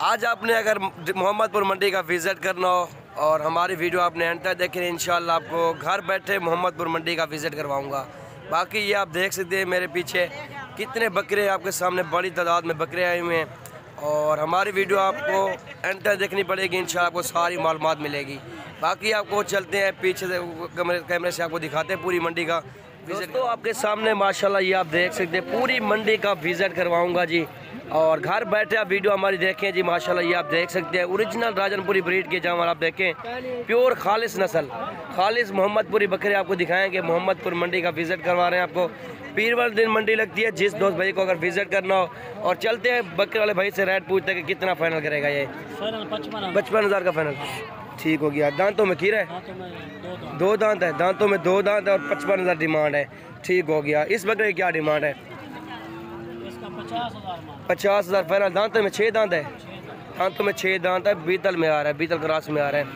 आज आपने अगर मोहम्मदपुर मंडी का विज़िट करना हो और हमारी वीडियो आपने एंड तक देखी, इंशाल्लाह आपको घर बैठे मोहम्मदपुर मंडी का विज़िट करवाऊंगा। बाकी ये आप देख सकते हैं मेरे पीछे कितने बकरे आपके सामने बड़ी तादाद में बकरे आए हुए हैं और हमारी वीडियो आपको एंड तक देखनी पड़ेगी, इंशाल्लाह आपको सारी मालूमात मिलेगी। बाकी आपको चलते हैं पीछे से कैमरे से आपको दिखाते हैं पूरी मंडी का विज़िट। तो आपके सामने माशाल्लाह ये आप देख सकते हैं पूरी मंडी का विज़िट करवाऊंगा जी और घर बैठे आप वीडियो हमारी देखें जी। माशाल्लाह ये आप देख सकते हैं ओरिजिनल राजनपुरी ब्रीड के जानवर आप देखें, प्योर खालिस नस्ल, खालिस मोहम्मदपुरी बकरे आपको दिखाएंगे। मोहम्मदपुर मंडी का विज़िट करवा रहे हैं आपको। पीर वाले दिन मंडी लगती है, जिस दोस्त भाई को अगर विज़िट करना हो। और चलते हैं बकरे वाले भाई से रेट पूछते हैं कि कितना फाइनल करेगा ये। 55,000 का फाइनल ठीक हो गया। दांतों में खीरा है, दो दांत है, दांतों में 2 दांत है और 55,000 डिमांड है। ठीक हो गया। इस बकरे की क्या डिमांड है? 50,000 फाइनल। दांतों में 6 दांत है, दांतों में 6 दांत है, बीतल में आ रहा है, बीतल क्रॉस में आ रहा है।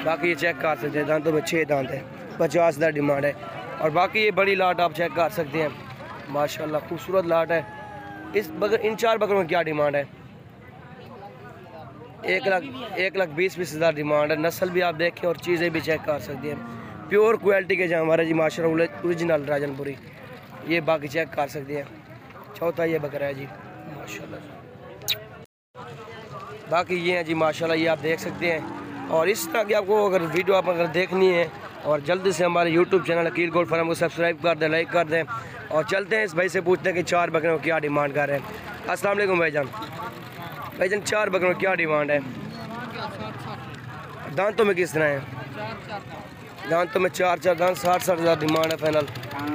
बाकी ये चेक कर सकते हैं, दांतों में 6 दांत है, 50,000 डिमांड है। और बाकी ये बड़ी लाट आप चेक कर सकते हैं, माशाल्लाह खूबसूरत लाट है। इस बकर इन 4 बकरों में क्या डिमांड है? 1,20,000 डिमांड है। नस्ल भी आप देखें और चीज़ें भी चेक कर सकते हैं। प्योर क्वालिटी के जानवर है जी माशाल्लाह, ओरिजिनल राजनपुरी। ये बाकी चेक कर सकते हैं। चौथा ये बकरा है जी माशाल्लाह। बाकी ये है जी माशाल्लाह, ये आप देख सकते हैं। और इस तरह की आपको अगर वीडियो आप अगर देखनी है और जल्दी से हमारे YouTube channel Akeel gold farm को सब्सक्राइब कर दें, लाइक कर दें। और चलते हैं इस भाई से पूछते हैं कि 4 बकरों को क्या डिमांड कर रहे हैं। अस्सलाम वालेकुम भाईजान। भाईजान 4 बकरों की क्या डिमांड है? दांतों में किस तरह है? दांतों में 4 दांत, 60,000 डिमांड है फाइनल।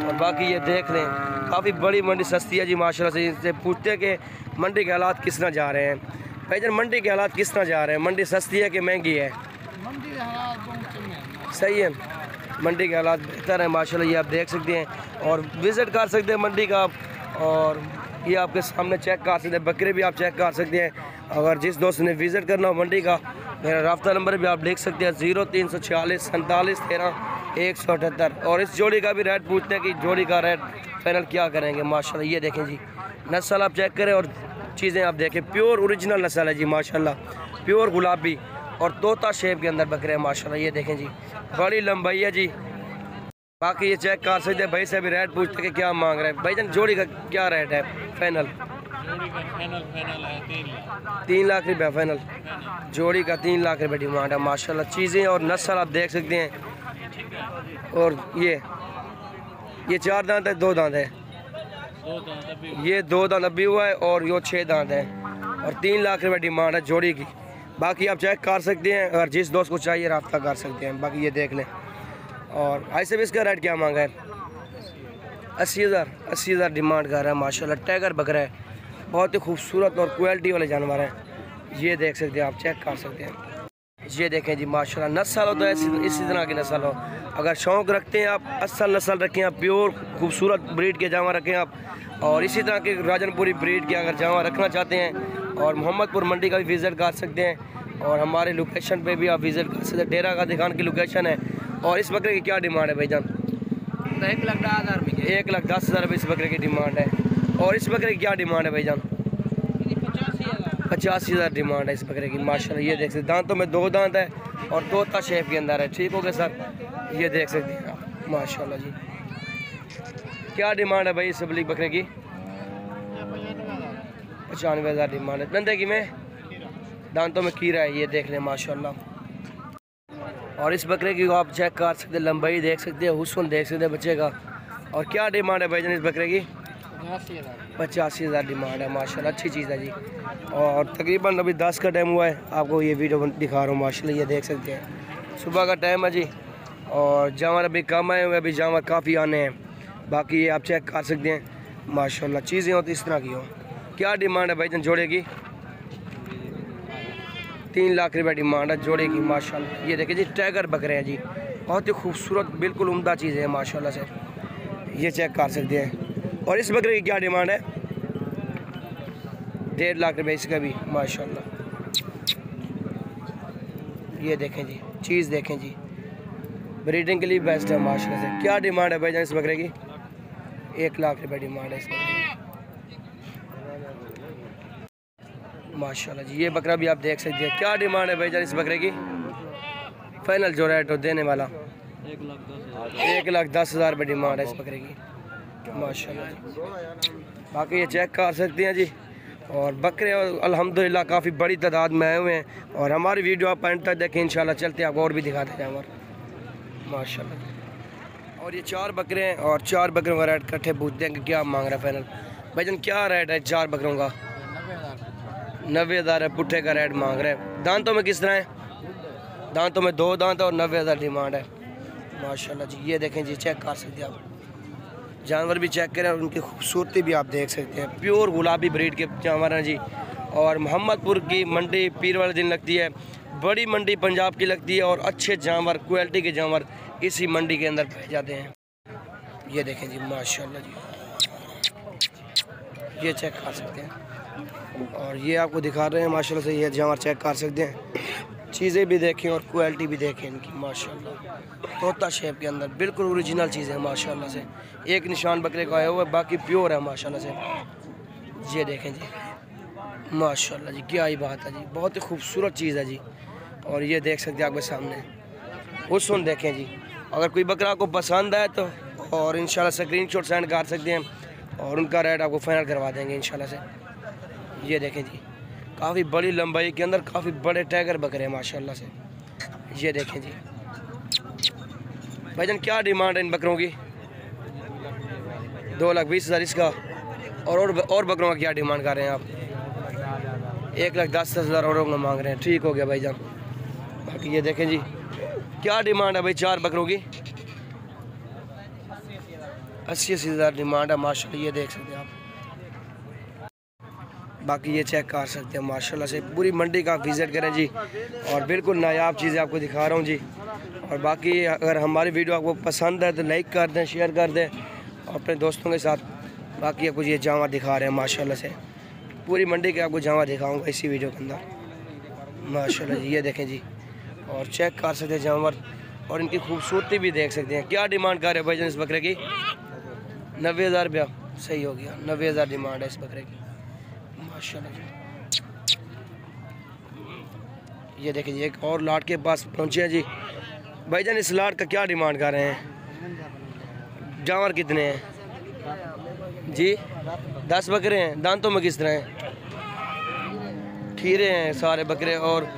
और बाकी ये देख लें काफ़ी बड़ी मंडी सस्ती है जी माशाल्लाह से। इनसे पूछते हैं कि मंडी के हालात किस तरह जा रहे हैं। भाईजान मंडी के हालात किस तरह जा रहे हैं? मंडी सस्ती है कि महंगी है? मंडी के हालात बहुत सही है, मंडी के हालात बेहतर है माशाल्लाह। ये आप देख सकते हैं और विज़िट कर सकते हैं मंडी का। और ये आपके सामने चेक कर सकते हैं, बकरे भी आप चेक कर सकते हैं। अगर जिस दोस्त ने विज़िट करना हो मंडी का, मेरा राब्ता नंबर भी आप लिख सकते हैं 0346 47 13 178। और इस जोड़ी का भी रेट पूछते हैं कि जोड़ी का रेट फाइनल क्या करेंगे माशाल्लाह। ये देखें जी नस्ल आप चेक करें और चीज़ें आप देखें, प्योर ओरिजिनल नस्ल है जी माशाल्लाह, प्योर गुलाबी और तोता शेप के अंदर बकरे हैं माशाल्लाह। ये देखें जी बड़ी लंबाई है जी। बाकी ये चेक कर सकते हैं, भाई से भी रेट पूछते हैं कि क्या मांग रहे हैं। भाईजान जोड़ी का क्या रेट है फाइनल? जोड़ी का फाइनल है 3 लाख रुपये फाइनल। जोड़ी का 3 लाख रुपये डिमांड है माशाल्लाह। चीज़ें और नस्ल आप देख सकते हैं। और ये 4 दांत है, 2 दांत है, ये 2 दांत अभी हुआ है और ये 6 दांत है। और 3 लाख रुपये डिमांड है जोड़ी की। बाकी आप चेक कर सकते हैं, अगर जिस दोस्त को चाहिए रब्ता कर सकते हैं। बाकी ये देख लें। और ऐसे भी इसका रेट क्या मांगा है? 80,000 डिमांड कर रहा है माशाल्लाह। टाइगर बकरा है, बहुत ही खूबसूरत और क्वालिटी वाले जानवर हैं। ये देख सकते हैं, आप चेक कर सकते हैं। ये देखें जी माशाल्लाह, नस्ल हो तो इसी तरह की नस्ल हो। अगर शौक़ रखते हैं आप, असल नस्ल रखें आप, प्योर खूबसूरत ब्रीड के जानवर रखें आप। और इसी तरह के राजनपुरी ब्रीड के अगर जानवर रखना चाहते हैं और मोहम्मदपुर मंडी का भी विज़िट कर सकते हैं। और हमारे लोकेशन पे भी आप विज़िट कर सकते हैं, डेरा का दिखान की लोकेशन है। और इस बकरे की क्या डिमांड है भाईजान? 1,10,000 रुपये इस बकरे की डिमांड है। और इस बकरे की क्या डिमांड है भाईजान? 85,000 डिमांड है इस बकरे की माशाल्लाह। ये देख सकते हैं, दांतों में 2 दांत है और तोता शेप के अंदर है। ठीक हो गया सर, ये देख सकते हैं आप माशाल्लाह जी। क्या डिमांड है भाई इस बकरे की? 95,000 डिमांड है। धंधे की में दांतों में खीरा है, ये देख लें माशाल्लाह। और इस बकरे की आप चेक कर सकते हैं, लंबाई देख सकते हैं, हुस्न देख सकते हैं बच्चे का। और क्या डिमांड है भाईजान इस बकरे की? 85,000 डिमांड है माशाल्लाह। अच्छी चीज़ है जी। और तकरीबन अभी 10 का टाइम हुआ है, आपको ये वीडियो दिखा रहा हूँ माशाल्लाह। ये देख सकते हैं सुबह का टाइम है जी। और जानवर अभी कम आए हुए, अभी जानवर काफ़ी आने हैं। बाकी ये आप चेक कर सकते हैं माशाल्लाह। चीज़ें होती इस तरह की हो। क्या डिमांड है भाईजान जोड़े की? 3 लाख रुपये डिमांड है जोड़े की माशाल्लाह। ये देखिए जी टाइगर बकरे हैं जी, बहुत ही खूबसूरत बिल्कुल उम्दा चीज़ है माशाल्लाह से। ये चेक कर सकते हैं। और इस बकरे की क्या डिमांड है? 1.5 लाख रुपये इसका भी माशाल्लाह। ये देखें जी, चीज़ देखें जी, ब्रीडिंग के लिए बेस्ट है माशाल्लाह से। क्या डिमांड है भाईजान इस बकरे की? 1 लाख रुपये डिमांड है इस बकरे की। माशाल्लाह जी। ये बकरा भी आप देख सकते हैं। क्या डिमांड है भाईजान इस बकरे की? फाइनल जो रेट हो देने वाला 1,10,000 रुपये डिमांड है इस बकरे की माशाल्लाह जी। बाकी ये चेक कर सकते हैं जी। और बकरे अल्हम्दुलिल्लाह काफ़ी बड़ी तादाद में आए हुए हैं और हमारी वीडियो आप एंड तक देखें इंशाल्लाह। चलते हैं आपको और भी दिखाते हैं हमारे माशाल्लाह जी। और ये 4 बकरे हैं और 4 बकरों का रेट इकट्ठे पूछते हैं कि क्या मांग रहा है फाइनल। भाईजान क्या रेट है 4 बकरों का? 90,000 है, पुट्ठे का रेट मांग रहे हैं। दांतों में किस तरह है? दांतों में 2 दांत और 90,000 डिमांड है माशाल्लाह जी। ये देखें जी, चेक कर सकते हैं आप। जानवर भी चेक करें और उनकी खूबसूरती भी आप देख सकते हैं। प्योर गुलाबी ब्रीड के जानवर हैं जी। और मोहम्मदपुर की मंडी पीर वाले दिन लगती है, बड़ी मंडी पंजाब की लगती है और अच्छे जानवर क्वालिटी के जानवर इसी मंडी के अंदर पाए जाते हैं। ये देखें जी माशाल्लाह जी, ये चेक कर सकते हैं। और ये आपको दिखा रहे हैं माशाल्लाह से, ये जानवर चेक कर सकते हैं। चीज़ें भी देखें और क्वालिटी भी देखें इनकी माशाल्लाह। तोता शेप के अंदर बिल्कुल ओरिजिनल चीज़ है माशाल्लाह से। एक निशान बकरे का आया हुआ है, बाकी प्योर है माशाल्लाह से। ये देखें जी माशाल्लाह जी, क्या ही बात है जी, बहुत ही खूबसूरत चीज़ है जी। और ये देख सकते हैं आपके सामने हुस्न देखें जी। अगर कोई बकरा आपको पसंद आए तो और इंशाल्लाह स्क्रीनशॉट सेंड कर सकते हैं और उनका रेट आपको फाइनल करवा देंगे इंशाल्लाह से। ये देखें जी, काफ़ी बड़ी लंबाई के अंदर काफ़ी बड़े टाइगर बकरे हैं माशाल्लाह से। ये देखें जी। भाईजान क्या डिमांड है इन बकरों की? 2,20,000 इसका। और बकरों का क्या डिमांड कर रहे हैं आप? 1,10,000 औरों का मांग रहे हैं। ठीक हो गया भाईजान। बाकी ये देखें जी, क्या डिमांड है भाई 4 बकरों की? 80,000 डिमांड है माशाल्लाह। ये देख सकते हैं आप। बाकी ये चेक कर सकते हैं माशाल्लाह से। पूरी मंडी का विज़िट करें जी और बिल्कुल नायाब चीज़ें आपको दिखा रहा हूँ जी। और बाकी अगर हमारी वीडियो आपको पसंद है तो लाइक कर दें, शेयर कर दें अपने दोस्तों के साथ। बाकी आपको ये जानवर दिखा रहे हैं माशाल्लाह से। पूरी मंडी के आपको जानवर दिखाऊँगा इसी वीडियो के अंदर माशाल्लाह जी। ये देखें जी, और चेक कर सकते हैं जानवर और इनकी खूबसूरती भी देख सकते हैं। क्या डिमांड कर रहे हैं भाईजान इस बकरे की? 90,000 रुपया। सही हो गया, 90,000 डिमांड है इस बकरे की माशाल्लाह जी। ये देखें जी, एक और लाट के पास पहुँचे हैं जी। भाईजान इस लाट का क्या डिमांड कर रहे हैं? जानवर कितने हैं जी? 10 बकरे हैं। दांतों में किस तरह हैं? खीरे हैं सारे बकरे और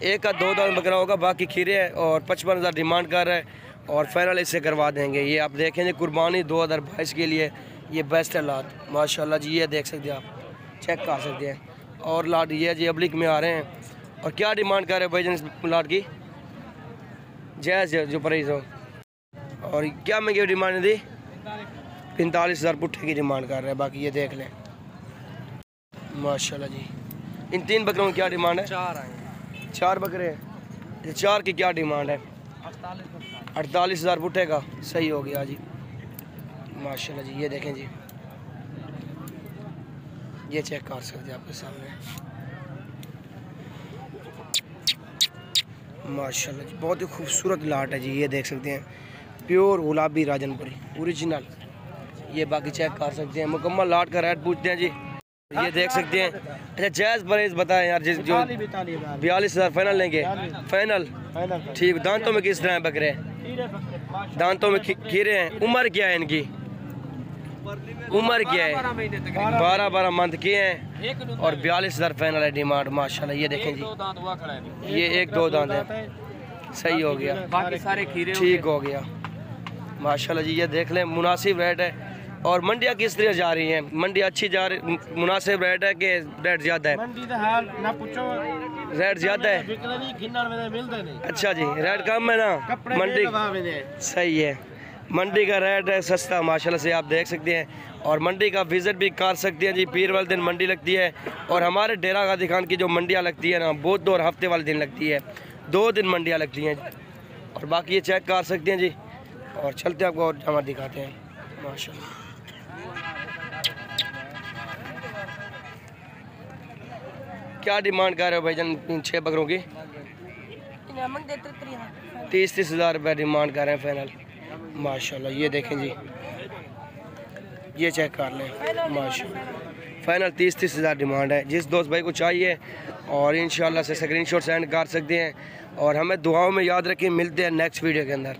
एक का 2 दांत बकरा होगा, बाकी खीरे हैं। और 55,000 डिमांड कर रहा है और फाइनल इससे करवा देंगे। ये आप देखें जी, कुर्बानी 2022 के लिए ये बेस्ट है लाट माशाल्लाह जी। ये देख सकते हैं आप, चेक कर सकते हैं। और लाट ये जी अब्लिक में आ रहे हैं। और क्या डिमांड कर रहे हैं भाईजान इस लाट की? जायज़ जो प्राइस हो। और क्या महंगी डिमांड दी? 45,000 पुट्ठे की डिमांड कर रहे हैं। बाकी ये देख लें माशाल्लाह जी। इन 3 बकरों की क्या डिमांड है? 4 बकरे हैं। ये 4 की क्या डिमांड है? 48,000 पुट्ठे का। सही हो गया जी माशाल्लाह जी। ये देखें जी, ये चेक कर सकते हैं आपके सामने माशाल्लाह जी। बहुत ही खूबसूरत लाट है जी। ये देख सकते हैं, प्योर गुलाबी राजनपुरी ओरिजिनल। ये बाकी चेक कर सकते हैं। मुकम्मल लाट का रेट पूछते हैं जी। ये देख सकते हैं। अच्छा जायज़ प्राइस बताएं यार, जो 42,000 फाइनल लेंगे? फाइनल ठीक। दांतों में किस तरह है बकरे? दांतों में खीरे हैं। उम्र क्या है इनकी? उम्र क्या है? 12 मंथ के हैं और 42,000 फाइनल है डिमांड माशाल्लाह। ये देखें जी, ये 1-2 दांत है। सही हो गया, बाकी सारे खीरे ठीक हो गया माशाल्लाह जी। ये देख लें, मुनासिब रेट है। और मंडियाँ किस तरह जा रही हैं? मंडी अच्छी जा रही, मुनासिब रेट है कि रेट ज़्यादा है? रेट ज़्यादा है। अच्छा जी, रेट कम है ना मंडी? सही है, मंडी का रेट है सस्ता माशाल्लाह से। आप देख सकते हैं और मंडी का विज़िट भी कर सकते हैं जी। पीर वाले दिन मंडी लगती है और हमारे डेरा गाजी खान की जो मंडियाँ लगती है ना, बुध और हफ्ते वाले दिन लगती है। 2 दिन मंडियाँ लगती हैं। और बाकी ये चेक कर सकते हैं जी। और चलते हैं आपको और जानवर दिखाते हैं माशाल्लाह। क्या डिमांड कर रहे हो भाईजान इन 6 बकरों की? 30,000 रुपये डिमांड कर रहे हैं फाइनल माशाल्लाह। ये देखें जी, ये चेक कर लें माशाल्लाह। फाइनल 30-30 हज़ार डिमांड है। जिस दोस्त भाई को चाहिए और इंशाल्लाह से स्क्रीनशॉट सेंड कर सकते हैं और हमें दुआओं में याद रखें। मिलते हैं नेक्स्ट वीडियो के अंदर।